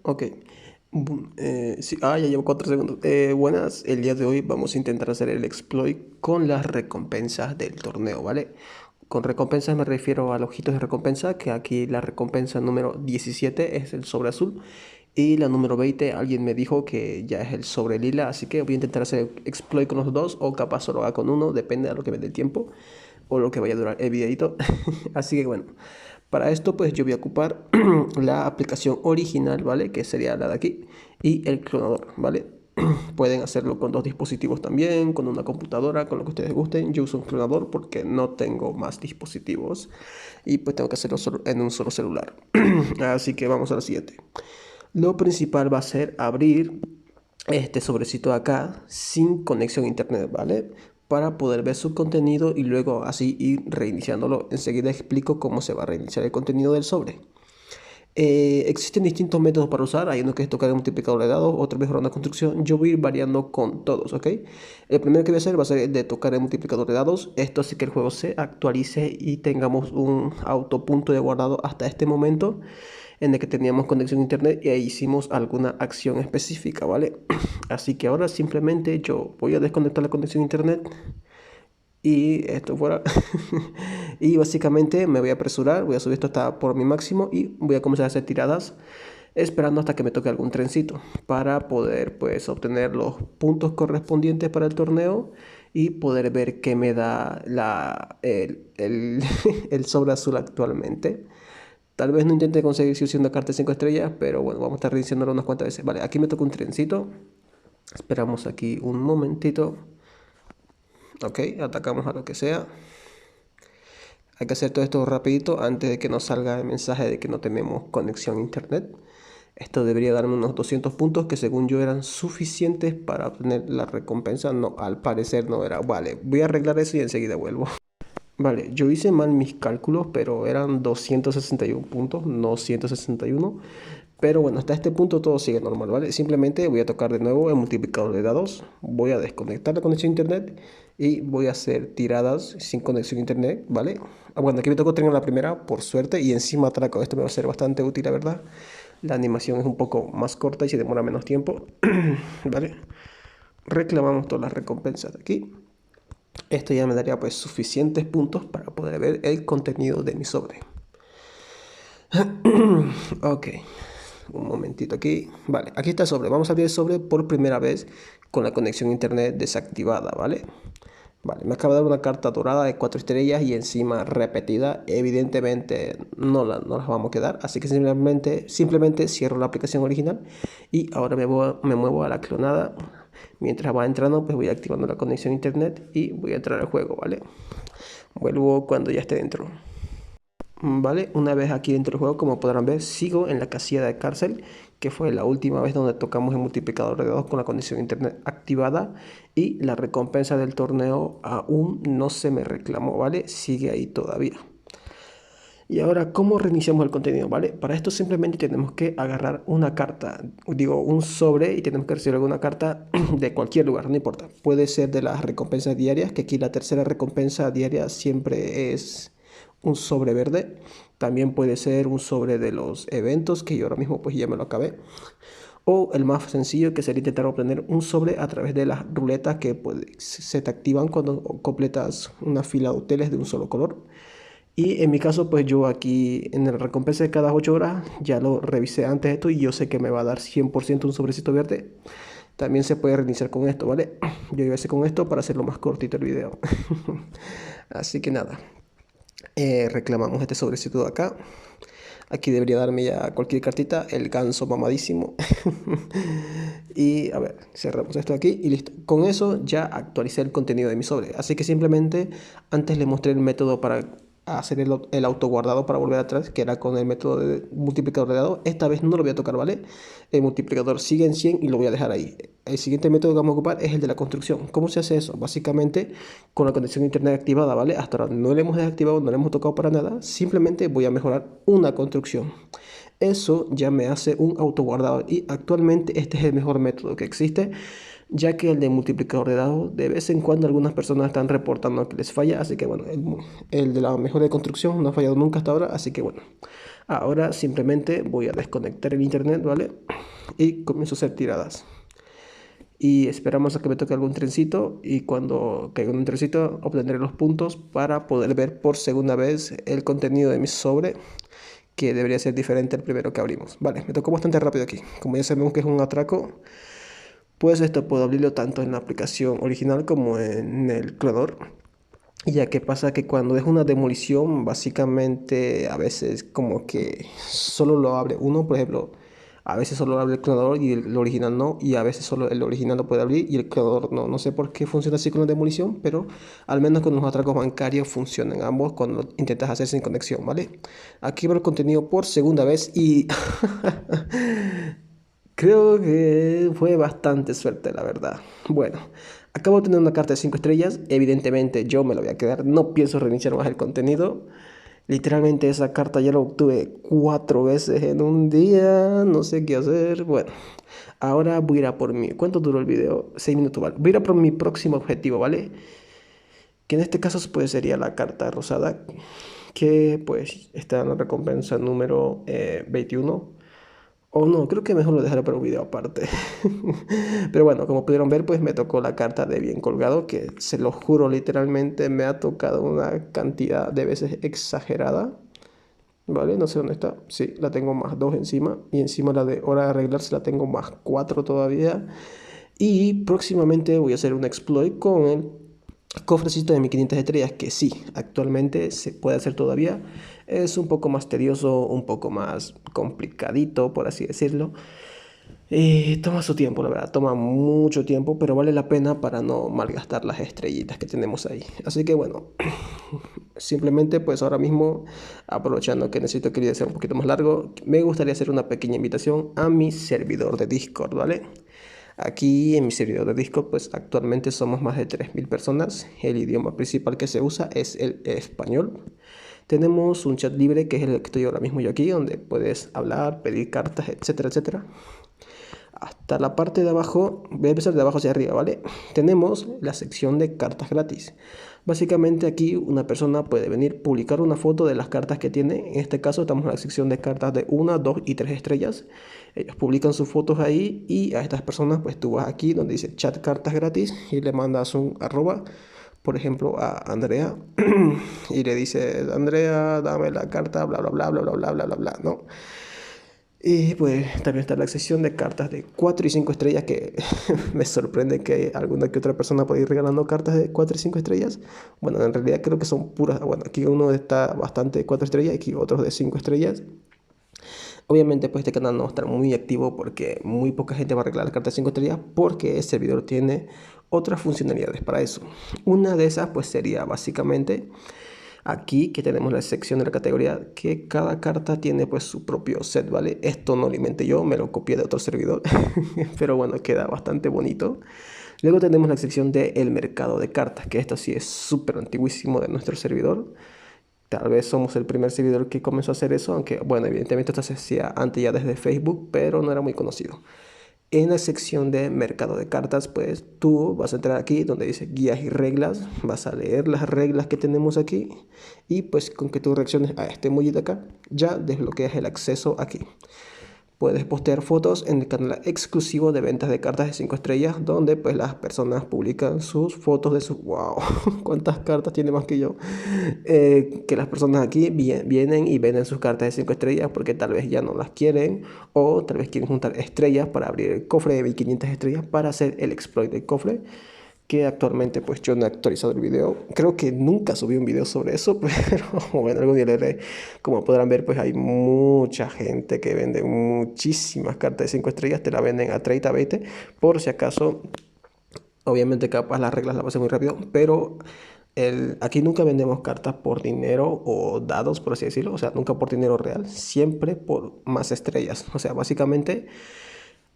Ok. Sí, ya llevo 4 segundos. Buenas, el día de hoy vamos a intentar hacer el exploit con las recompensas del torneo, ¿vale? Con recompensas me refiero a los hitos de recompensa, que aquí la recompensa número 17 es el sobre azul y la número 20 alguien me dijo que ya es el sobre lila, así que voy a intentar hacer exploit con los dos o capaz solo haga con uno, depende de lo que me dé el tiempo o lo que vaya a durar el videito. Así que bueno, para esto pues yo voy a ocupar la aplicación original, ¿vale? Que sería la de aquí y el clonador, ¿vale? Pueden hacerlo con dos dispositivos también, con una computadora, con lo que ustedes gusten. Yo uso un clonador porque no tengo más dispositivos y pues tengo que hacerlo solo en un solo celular. Así que vamos a lo siguiente. Lo principal va a ser abrir este sobrecito de acá sin conexión a internet, ¿vale? Para poder ver su contenido y luego así ir reiniciándolo. Enseguida explico cómo se va a reiniciar el contenido del sobre. Existen distintos métodos para usar. Hay uno que es tocar el multiplicador de dados, otro mejorar una construcción. Yo voy a ir variando con todos, ¿ok? El primero que voy a hacer va a ser el de tocar el multiplicador de dados. Esto hace que el juego se actualice y tengamos un autopunto de guardado hasta este momento en el que teníamos conexión a internet y ahí hicimos alguna acción específica, ¿vale? Así que ahora simplemente yo voy a desconectar la conexión a internet y esto fuera. Y básicamente me voy a apresurar, voy a subir esto hasta por mi máximo y voy a comenzar a hacer tiradas esperando hasta que me toque algún trencito para poder pues obtener los puntos correspondientes para el torneo y poder ver qué me da el sobre azul actualmente. Tal vez no intente conseguir si una carta de 5 estrellas, pero bueno, vamos a estar reiniciándolo unas cuantas veces. Vale, aquí me toca un trencito. Esperamos aquí un momentito. Ok, atacamos a lo que sea. Hay que hacer todo esto rapidito antes de que nos salga el mensaje de que no tenemos conexión a internet. Esto debería darme unos 200 puntos que según yo eran suficientes para obtener la recompensa. No, al parecer no era. Vale, voy a arreglar eso y enseguida vuelvo. Vale, yo hice mal mis cálculos, pero eran 261 puntos, no 161. Pero bueno, hasta este punto todo sigue normal, ¿vale? Simplemente voy a tocar de nuevo el multiplicador de dados, voy a desconectar la conexión a internet y voy a hacer tiradas sin conexión a internet, ¿vale? Bueno, aquí me tocó tener la primera, por suerte, y encima atraco. Esto me va a ser bastante útil, la verdad. La animación es un poco más corta y se demora menos tiempo, ¿vale? Reclamamos todas las recompensas de aquí. Esto ya me daría pues suficientes puntos para poder ver el contenido de mi sobre. Ok, un momentito aquí. Vale, aquí está el sobre. Vamos a abrir el sobre por primera vez con la conexión a internet desactivada, ¿vale? Vale, me acaba de dar una carta dorada de 4 estrellas y encima repetida. Evidentemente no las vamos a quedar, así que simplemente cierro la aplicación original y ahora me muevo a la clonada. Mientras va entrando, pues voy activando la conexión a internet y voy a entrar al juego, ¿vale? Vuelvo cuando ya esté dentro. Vale, una vez aquí dentro del juego, como podrán ver, sigo en la casilla de cárcel, que fue la última vez donde tocamos el multiplicador de dados con la conexión a internet activada y la recompensa del torneo aún no se me reclamó, ¿vale? Sigue ahí todavía. Y ahora, ¿cómo reiniciamos el contenido? ¿Vale? Para esto simplemente tenemos que agarrar una carta, digo, un sobre y tenemos que recibir alguna carta de cualquier lugar, no importa. Puede ser de las recompensas diarias, que aquí la tercera recompensa diaria siempre es un sobre verde. También puede ser un sobre de los eventos, que yo ahora mismo pues ya me lo acabé. O el más sencillo, que sería intentar obtener un sobre a través de las ruletas que pues, se te activan cuando completas una fila de hoteles de un solo color. Y en mi caso, pues yo aquí en el recompensa de cada 8 horas ya lo revisé antes de esto y yo sé que me va a dar 100% un sobrecito verde. También se puede reiniciar con esto, ¿vale? Yo iba a hacer con esto para hacerlo más cortito el video. Así que nada, reclamamos este sobrecito de acá. Aquí debería darme ya cualquier cartita, el ganso mamadísimo. Y a ver, cerramos esto aquí y listo. Con eso ya actualicé el contenido de mi sobre. Así que simplemente antes le mostré el método para hacer el autoguardado para volver atrás, que era con el método de multiplicador de dados. Esta vez no lo voy a tocar, ¿vale? El multiplicador sigue en 100 y lo voy a dejar ahí. El siguiente método que vamos a ocupar es el de la construcción. ¿Cómo se hace eso? Básicamente con la conexión a internet activada, ¿vale? Hasta ahora no le hemos desactivado, no le hemos tocado para nada. Simplemente voy a mejorar una construcción. Eso ya me hace un autoguardado y actualmente este es el mejor método que existe, ya que el de multiplicador de dados de vez en cuando algunas personas están reportando que les falla, así que bueno, el de la mejora de construcción no ha fallado nunca hasta ahora, así que bueno, Ahora simplemente voy a desconectar el internet, ¿vale? Y comienzo a hacer tiradas. Y esperamos a que me toque algún trencito y cuando caiga un trencito obtendré los puntos para poder ver por segunda vez el contenido de mi sobre, que debería ser diferente al primero que abrimos. Vale, me tocó bastante rápido aquí. Como ya sabemos que es un atraco, pues esto puedo abrirlo tanto en la aplicación original como en el clonador. Y ya que pasa que cuando es una demolición, básicamente a veces como que solo lo abre uno, por ejemplo, a veces solo abre el clonador y el original no, y a veces solo el original lo puede abrir y el clonador no. No sé por qué funciona así con la demolición, pero al menos con los atracos bancarios funcionan ambos cuando intentas hacer sin conexión, ¿vale? Aquí veo el contenido por segunda vez y creo que fue bastante suerte, la verdad. Bueno, acabo de tener una carta de 5 estrellas. Evidentemente yo me la voy a quedar. No pienso reiniciar más el contenido. Literalmente esa carta ya la obtuve 4 veces en un día. No sé qué hacer. Bueno, ahora voy a ir a por mi... ¿Cuánto duró el video? 6 minutos, ¿vale? Voy a ir a por mi próximo objetivo, ¿vale? Que en este caso pues sería la carta rosada. Que pues está en la recompensa número 21. O no, creo que mejor lo dejaré para un video aparte. Pero bueno, como pudieron ver, pues me tocó la carta de bien colgado, que se lo juro, literalmente me ha tocado una cantidad de veces exagerada. ¿Vale? No sé dónde está. Sí, la tengo más 2 encima. Y encima la de hora de arreglarse la tengo más 4 todavía. Y próximamente voy a hacer un exploit con el cofrecito de 1500 estrellas, que sí, actualmente se puede hacer todavía. Es un poco más tedioso, un poco más complicadito, por así decirlo. Toma su tiempo, la verdad, toma mucho tiempo, pero vale la pena para no malgastar las estrellitas que tenemos ahí. Así que bueno, simplemente pues ahora mismo, aprovechando que necesito que el video sea un poquito más largo, me gustaría hacer una pequeña invitación a mi servidor de Discord, ¿vale? Aquí en mi servidor de Discord, pues actualmente somos más de 3000 personas. El idioma principal que se usa es el español. Tenemos un chat libre que es el que estoy ahora mismo yo aquí, donde puedes hablar, pedir cartas, etcétera, etcétera. Hasta la parte de abajo, voy a empezar de abajo hacia arriba, ¿vale? Tenemos la sección de cartas gratis. Básicamente aquí una persona puede venir, publicar una foto de las cartas que tiene. En este caso estamos en la sección de cartas de 1, 2 y 3 estrellas. Ellos publican sus fotos ahí y a estas personas pues tú vas aquí donde dice chat cartas gratis y le mandas un arroba, por ejemplo a Andrea y le dice Andrea dame la carta bla bla bla bla bla bla bla bla bla, ¿no? Y pues también está la sección de cartas de 4 y 5 estrellas que me sorprende que alguna que otra persona pueda ir regalando cartas de 4 y 5 estrellas. Bueno, en realidad creo que son puras, bueno, aquí uno está bastante de 4 estrellas y aquí otros de 5 estrellas. Obviamente pues este canal no va a estar muy activo porque muy poca gente va a regalar cartas de 5 estrellas porque el servidor tiene otras funcionalidades para eso. Una de esas pues sería básicamente aquí que tenemos la sección de la categoría que cada carta tiene pues su propio set, ¿vale? Esto no lo inventé yo, me lo copié de otro servidor, pero bueno, queda bastante bonito. Luego tenemos la sección de el mercado de cartas, que esto sí es súper antiguísimo de nuestro servidor. Tal vez somos el primer servidor que comenzó a hacer eso, aunque bueno, evidentemente esto se hacía antes ya desde Facebook, pero no era muy conocido. En la sección de mercado de cartas, pues tú vas a entrar aquí donde dice guías y reglas, vas a leer las reglas que tenemos aquí y pues con que tú reacciones a este emoji de acá, ya desbloqueas el acceso aquí. Puedes postear fotos en el canal exclusivo de ventas de cartas de 5 estrellas, donde pues las personas publican sus fotos de sus... ¡Wow! ¿Cuántas cartas tiene más que yo? Que las personas aquí vienen y venden sus cartas de 5 estrellas porque tal vez ya no las quieren o tal vez quieren juntar estrellas para abrir el cofre de 1500 estrellas para hacer el exploit del cofre, que actualmente pues yo no he actualizado el video. Creo que nunca subí un video sobre eso, pero bueno, algún día lo haré. Como podrán ver, pues hay mucha gente que vende muchísimas cartas de 5 estrellas, te la venden a 30, 20, por si acaso. Obviamente capaz las reglas las pasé muy rápido, pero aquí nunca vendemos cartas por dinero o dados, por así decirlo. O sea, nunca por dinero real, siempre por más estrellas. O sea, básicamente...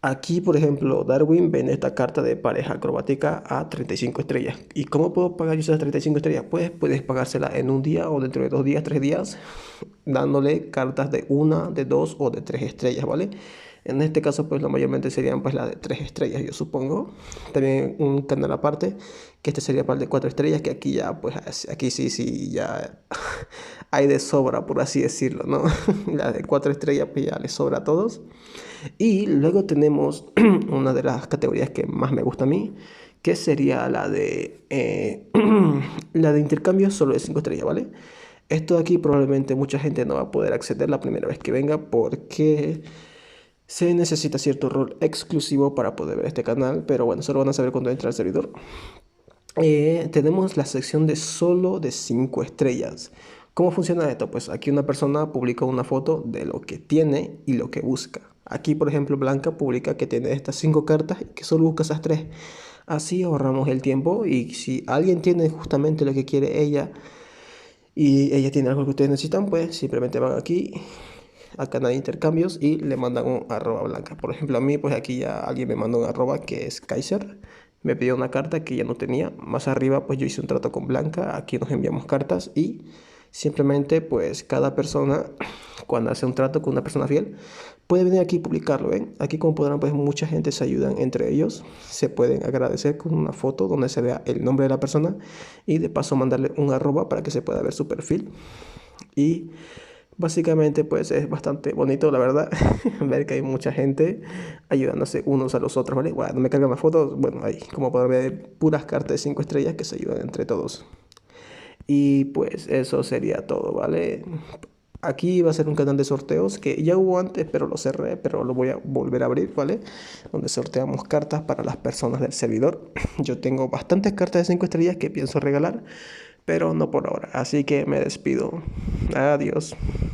Aquí, por ejemplo, Darwin vende esta carta de pareja acrobática a 35 estrellas. ¿Y cómo puedo pagar yo esas 35 estrellas? Pues puedes pagársela en un día o dentro de 2 días, 3 días. dándole cartas de 1, de 2 o de 3 estrellas, ¿vale? En este caso, pues, mayormente serían, pues, las de 3 estrellas, yo supongo. También un canal aparte, que este sería para el de 4 estrellas, que aquí ya, pues, aquí sí, ya hay de sobra, por así decirlo, ¿no? La de 4 estrellas, pues, ya les sobra a todos. Y luego tenemos una de las categorías que más me gusta a mí, que sería la de intercambio solo de 5 estrellas, ¿vale? Esto de aquí probablemente mucha gente no va a poder acceder la primera vez que venga porque se necesita cierto rol exclusivo para poder ver este canal, pero bueno, solo van a saber cuando entre al servidor. Tenemos la sección de solo de 5 estrellas. ¿Cómo funciona esto? Pues aquí una persona publica una foto de lo que tiene y lo que busca. Aquí, por ejemplo, Blanca publica que tiene estas 5 cartas y que solo busca esas 3. Así ahorramos el tiempo y si alguien tiene justamente lo que quiere ella y ella tiene algo que ustedes necesitan, pues simplemente van aquí al canal de intercambios y le mandan un arroba Blanca. Por ejemplo, a mí, pues aquí ya alguien me mandó un arroba que es Kaiser. Me pidió una carta que ya no tenía. Más arriba, pues yo hice un trato con Blanca. Aquí nos enviamos cartas y simplemente, pues cada persona, cuando hace un trato con una persona fiel, puede venir aquí y publicarlo, ¿ven? Aquí, como podrán, pues mucha gente se ayudan entre ellos. Se pueden agradecer con una foto donde se vea el nombre de la persona y de paso mandarle un arroba para que se pueda ver su perfil. Y básicamente, pues es bastante bonito, la verdad, ver que hay mucha gente ayudándose unos a los otros, ¿vale? Bueno, no me cargan las fotos, bueno, ahí, como pueden ver, puras cartas de 5 estrellas que se ayudan entre todos. Y pues eso sería todo, ¿vale? Aquí va a ser un canal de sorteos que ya hubo antes, pero lo cerré, pero lo voy a volver a abrir, ¿vale? Donde sorteamos cartas para las personas del servidor. Yo tengo bastantes cartas de 5 estrellas que pienso regalar, pero no por ahora. Así que me despido. Adiós.